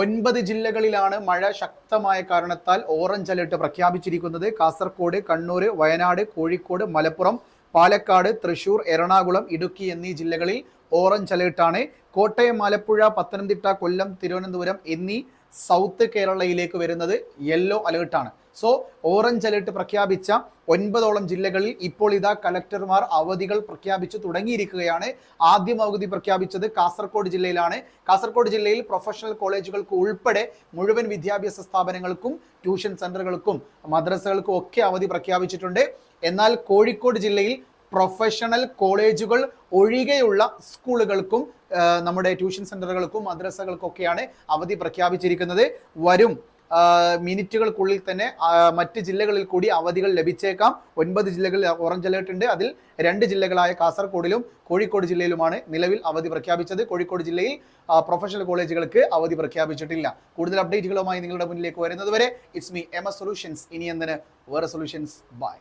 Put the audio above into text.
9 ജില്ലകളിലാണ് മഴ ശക്തമായ കാരണത്താൽ ഓറഞ്ച് അലർട്ട് പ്രഖ്യാപിച്ചിരിക്കുന്നത്. കാസർഗോഡ്, കണ്ണൂർ, വയനാട്, കോഴിക്കോട്, മലപ്പുറം, പാലക്കാട്, തൃശൂർ, എറണാകുളം, ഇടുക്കി എന്നീ ജില്ലകളിൽ ഓറഞ്ച് അലേർട്ടാണ്. കോട്ടയം, ആലപ്പുഴ, പത്തനംതിട്ട, കൊല്ലം, തിരുവനന്തപുരം എന്നീ സൗത്ത് കേരളയിലേക്ക് വരുന്നത് യെല്ലോ അലേർട്ടാണ്. സോ ഓറഞ്ച് അലേർട്ട് പ്രഖ്യാപിച്ച 9ഓളം ജില്ലകളിൽ ഇപ്പോൾ ഇതാ കലക്ടർമാർ അവധികൾ പ്രഖ്യാപിച്ചു തുടങ്ങിയിരിക്കുകയാണ്. ആദ്യം അവധി പ്രഖ്യാപിച്ചത് കാസർഗോഡ് ജില്ലയിലാണ്. കാസർഗോഡ് ജില്ലയിൽ പ്രൊഫഷണൽ കോളേജുകൾക്ക് ഉൾപ്പെടെ മുഴുവൻ വിദ്യാഭ്യാസ സ്ഥാപനങ്ങൾക്കും ട്യൂഷൻ സെന്ററുകൾക്കും മദ്രസകൾക്കും ഒക്കെ അവധി പ്രഖ്യാപിച്ചിട്ടുണ്ട്. എന്നാൽ കോഴിക്കോട് ജില്ലയിൽ പ്രൊഫഷണൽ കോളേജുകൾ ഒഴികെയുള്ള സ്കൂളുകൾക്കും നമ്മുടെ ട്യൂഷൻ സെന്ററുകൾക്കും മദ്രസകൾക്കൊക്കെയാണ് അവധി പ്രഖ്യാപിച്ചിരിക്കുന്നത്. വരും മിനിറ്റുകൾക്കുള്ളിൽ തന്നെ മറ്റ് ജില്ലകളിൽ കൂടി അവധികൾ ലഭിച്ചേക്കാം. 9 ജില്ലകളിൽ ഓറഞ്ച് അലേർട്ട് ഉണ്ട്. അതിൽ 2 ജില്ലകളായ കാസർഗോഡിലും കോഴിക്കോട് ജില്ലയിലുമാണ് നിലവിൽ അവധി പ്രഖ്യാപിച്ചത്. കോഴിക്കോട് ജില്ലയിൽ പ്രൊഫഷണൽ കോളേജുകൾക്ക് അവധി പ്രഖ്യാപിച്ചിട്ടില്ല. കൂടുതൽ അപ്ഡേറ്റുകളുമായി നിങ്ങളുടെ മുന്നിലേക്ക് വരുന്നത് വരെ it's me M S solutions. ഇനി എന്തിന് വേറെ സൊല്യൂഷൻസ്. ബൈ.